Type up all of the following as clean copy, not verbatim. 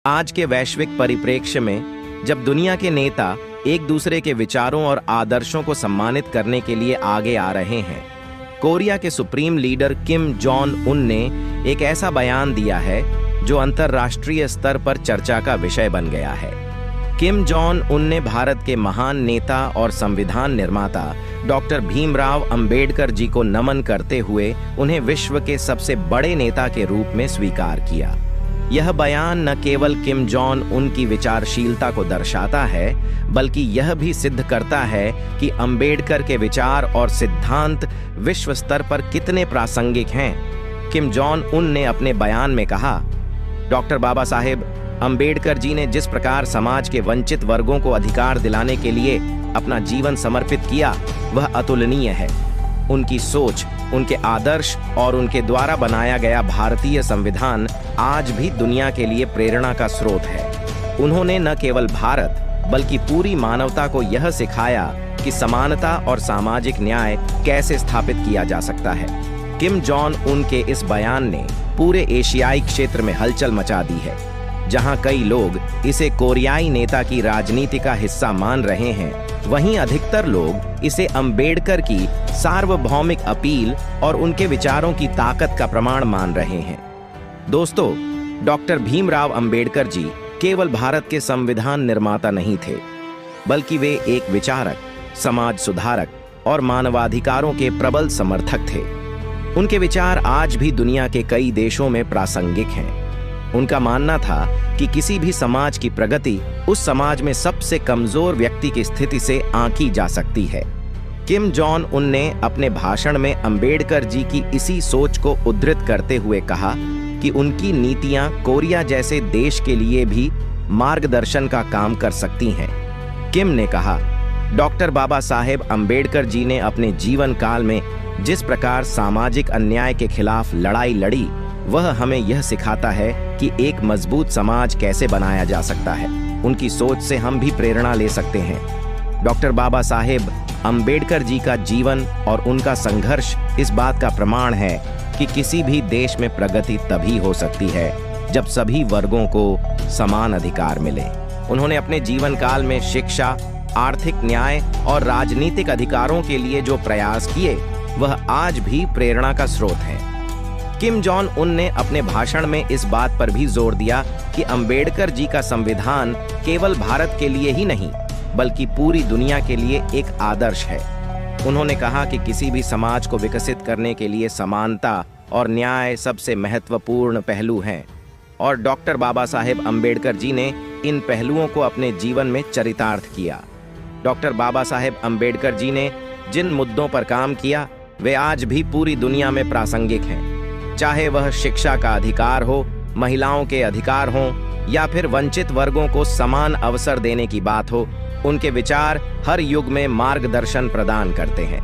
आज के वैश्विक परिप्रेक्ष्य में जब दुनिया के नेता एक दूसरे के विचारों और आदर्शों को सम्मानित करने के लिए आगे आ रहे हैं, कोरिया के supreme leader Kim Jong Un ने एक ऐसा बयान दिया है जो अंतर्राष्ट्रीय स्तर पर चर्चा का विषय बन गया है। किम जोंग उन ने भारत के महान नेता और संविधान निर्माता डॉक्टर भीमराव अंबेडकर जी को नमन करते हुए उन्हें विश्व के सबसे बड़े नेता के रूप में स्वीकार किया। यह बयान न केवल किम जोंग उन की विचारशीलता को दर्शाता है, बल्कि यह भी सिद्ध करता है कि अंबेडकर के विचार और सिद्धांत विश्व स्तर पर कितने प्रासंगिक हैं। किम जोंग उन ने अपने बयान में कहा, डॉक्टर बाबा साहेब अंबेडकर जी ने जिस प्रकार समाज के वंचित वर्गों को अधिकार दिलाने के लिए अपना जीवन समर्पित किया, वह अतुलनीय है। उनकी सोच, उनके आदर्श और उनके द्वारा बनाया गया भारतीय संविधान आज भी दुनिया के लिए प्रेरणा का स्रोत है। उन्होंने न केवल भारत बल्कि पूरी मानवता को यह सिखाया कि समानता और सामाजिक न्याय कैसे स्थापित किया जा सकता है। किम जोंग उन के इस बयान ने पूरे एशियाई क्षेत्र में हलचल मचा दी है। जहां कई लोग इसे कोरियाई नेता की राजनीति का हिस्सा मान रहे हैं, वहीं अधिकतर लोग इसे अंबेडकर की सार्वभौमिक अपील और उनके विचारों की ताकत का प्रमाण मान रहे हैं। दोस्तों, डॉक्टर भीमराव अंबेडकर जी केवल भारत के संविधान निर्माता नहीं थे, बल्कि वे एक विचारक, समाज सुधारक और मानवाधिकारों के प्रबल समर्थक थे। उनके विचार आज भी दुनिया के कई देशों में प्रासंगिक हैं। उनका मानना था कि किसी भी समाज की प्रगति उस समाज में सबसे कमजोर व्यक्ति की स्थिति से आंकी जा सकती है। किम जोंग उन ने अपने भाषण में अंबेडकर जी की इसी सोच को उद्धृत करते हुए कहा कि उनकी नीतियां कोरिया जैसे देश के लिए भी मार्गदर्शन का काम कर सकती हैं। किम ने कहा, डॉक्टर बाबा साहेब अंबेडकर जी ने अपने जीवन काल में जिस प्रकार सामाजिक अन्याय के खिलाफ लड़ाई लड़ी, वह हमें यह सिखाता है कि एक मजबूत समाज कैसे बनाया जा सकता है। उनकी सोच से हम भी प्रेरणा ले सकते हैं। डॉक्टर बाबा साहेब अंबेडकर जी का जीवन और उनका संघर्ष इस बात का प्रमाण है कि किसी भी देश में प्रगति तभी हो सकती है जब सभी वर्गों को समान अधिकार मिले। उन्होंने अपने जीवन काल में शिक्षा, आर्थिक न्याय और राजनीतिक अधिकारों के लिए जो प्रयास किए, वह आज भी प्रेरणा का स्रोत है। किम जोंग उन ने अपने भाषण में इस बात पर भी जोर दिया कि अंबेडकर जी का संविधान केवल भारत के लिए ही नहीं, बल्कि पूरी दुनिया के लिए एक आदर्श है। उन्होंने कहा कि किसी भी समाज को विकसित करने के लिए समानता और न्याय सबसे महत्वपूर्ण पहलू हैं, और डॉक्टर बाबा साहेब अंबेडकर जी ने इन पहलुओं को अपने जीवन में चरितार्थ किया। डॉक्टर बाबा साहेब अंबेडकर जी ने जिन मुद्दों पर काम किया, वे आज भी पूरी दुनिया में प्रासंगिक हैं। चाहे वह शिक्षा का अधिकार हो, महिलाओं के अधिकार हों, या फिर वंचित वर्गों को समान अवसर देने की बात हो, उनके विचार हर युग में मार्गदर्शन प्रदान करते हैं।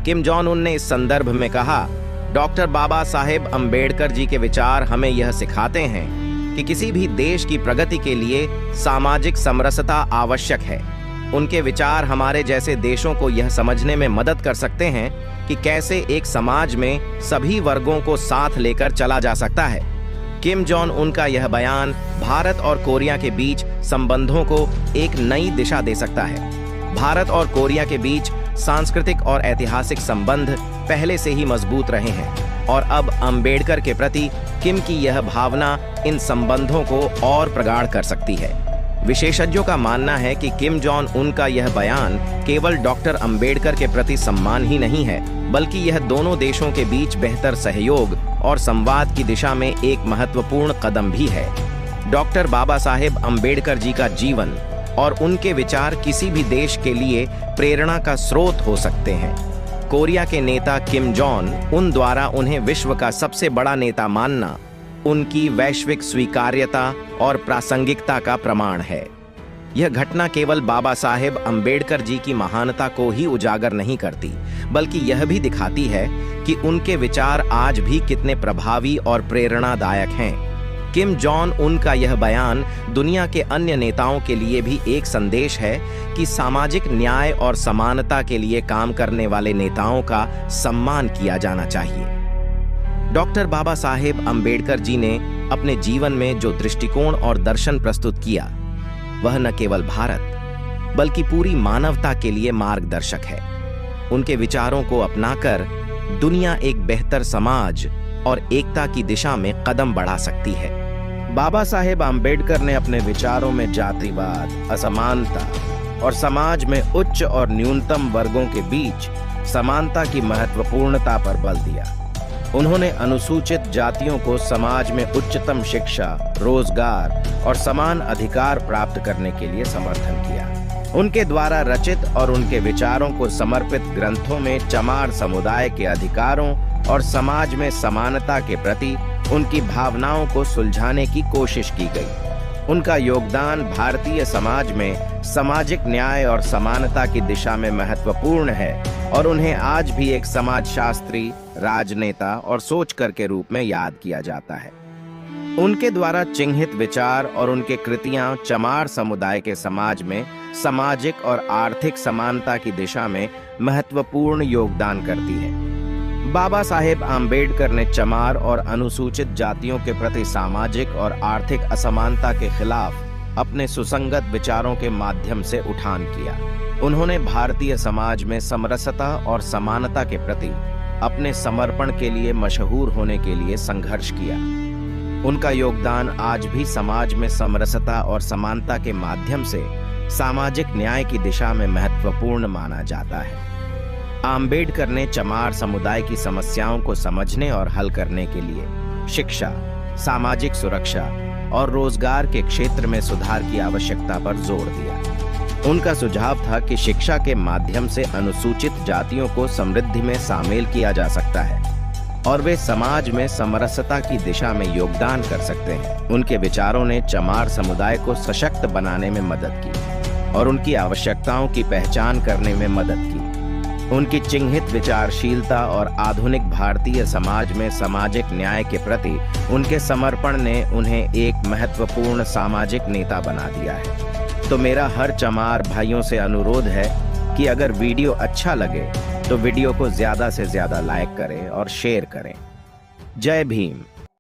किम जोंग उन ने इस संदर्भ में कहा, डॉक्टर बाबा साहेब अंबेडकर जी के विचार हमें यह सिखाते हैं कि किसी भी देश की प्रगति के लिए सामाजिक समरसता आवश्यक है। उनके विचार हमारे जैसे देशों को यह समझने में मदद कर सकते हैं कि कैसे एक समाज में सभी वर्गों को साथ लेकर चला जा सकता है। किम जोंग उनका यह बयान भारत और कोरिया के बीच संबंधों को एक नई दिशा दे सकता है। भारत और कोरिया के बीच सांस्कृतिक और ऐतिहासिक संबंध पहले से ही मजबूत रहे हैं, और अब अंबेडकर के प्रति किम की यह भावना इन संबंधों को और प्रगाढ़ कर सकती है। विशेषज्ञों का मानना है कि किम जोंग उन का यह बयान केवल डॉक्टर अंबेडकर के प्रति सम्मान ही नहीं है, बल्कि यह दोनों देशों के बीच बेहतर सहयोग और संवाद की दिशा में एक महत्वपूर्ण कदम भी है। डॉक्टर बाबा साहेब अंबेडकर जी का जीवन और उनके विचार किसी भी देश के लिए प्रेरणा का स्रोत हो सकते हैं। कोरिया के नेता किम जोंग उन द्वारा उन्हें विश्व का सबसे बड़ा नेता मानना उनकी वैश्विक स्वीकार्यता और प्रासंगिकता का प्रमाण है। यह घटना केवल बाबा साहेब अंबेडकर जी की महानता को ही उजागर नहीं करती, बल्कि यह भी दिखाती है कि उनके विचार आज भी कितने प्रभावी और प्रेरणादायक हैं। किम जोंग उन का यह बयान दुनिया के अन्य नेताओं के लिए भी एक संदेश है कि सामाजिक न्याय और समानता के लिए काम करने वाले नेताओं का सम्मान किया जाना चाहिए। डॉक्टर बाबा साहेब अंबेडकर जी ने अपने जीवन में जो दृष्टिकोण और दर्शन प्रस्तुत किया, वह न केवल भारत बल्कि पूरी मानवता के लिए मार्गदर्शक है। उनके विचारों को अपनाकर दुनिया एक बेहतर समाज और एकता की दिशा में कदम बढ़ा सकती है। बाबा साहेब अंबेडकर ने अपने विचारों में जातिवाद, असमानता और समाज में उच्च और न्यूनतम वर्गों के बीच समानता की महत्वपूर्णता पर बल दिया। उन्होंने अनुसूचित जातियों को समाज में उच्चतम शिक्षा, रोजगार और समान अधिकार प्राप्त करने के लिए समर्थन किया। उनके द्वारा रचित और उनके विचारों को समर्पित ग्रंथों में चमार समुदाय के अधिकारों और समाज में समानता के प्रति उनकी भावनाओं को सुलझाने की कोशिश की गई। उनका योगदान भारतीय समाज में सामाजिक न्याय और समानता की दिशा में महत्वपूर्ण है और उन्हें आज भी एक समाजशास्त्री, राजनेता और सोचकर के रूप में याद किया जाता है। उनके द्वारा चिन्हित विचार और उनके कृतियां चमार समुदाय के समाज में सामाजिक और आर्थिक समानता की दिशा में महत्वपूर्ण योगदान करती है। बाबा साहेब आम्बेडकर ने चमार और अनुसूचित जातियों के प्रति सामाजिक और आर्थिक असमानता के खिलाफ अपने सुसंगत विचारों के माध्यम से उठान किया। उन्होंने भारतीय समाज में समरसता और समानता के प्रति अपने समर्पण के लिए मशहूर होने के लिए संघर्ष किया। उनका योगदान आज भी समाज में समरसता और समानता के माध्यम से सामाजिक न्याय की दिशा में महत्वपूर्ण माना जाता है। आम्बेडकर ने चमार समुदाय की समस्याओं को समझने और हल करने के लिए शिक्षा, सामाजिक सुरक्षा और रोजगार के क्षेत्र में सुधार की आवश्यकता पर जोर दिया। उनका सुझाव था कि शिक्षा के माध्यम से अनुसूचित जातियों को समृद्धि में शामिल किया जा सकता है और वे समाज में समरसता की दिशा में योगदान कर सकते हैं। उनके विचारों ने चमार समुदाय को सशक्त बनाने में मदद की और उनकी आवश्यकताओं की पहचान करने में मदद की। उनकी चिन्हित विचारशीलता और आधुनिक भारतीय समाज में सामाजिक न्याय के प्रति उनके समर्पण ने उन्हें एक महत्वपूर्ण सामाजिक नेता बना दिया है। तो मेरा हर चमार भाइयों से अनुरोध है कि अगर वीडियो अच्छा लगे तो वीडियो को ज्यादा से ज्यादा लाइक करें और शेयर करें। जय भीम।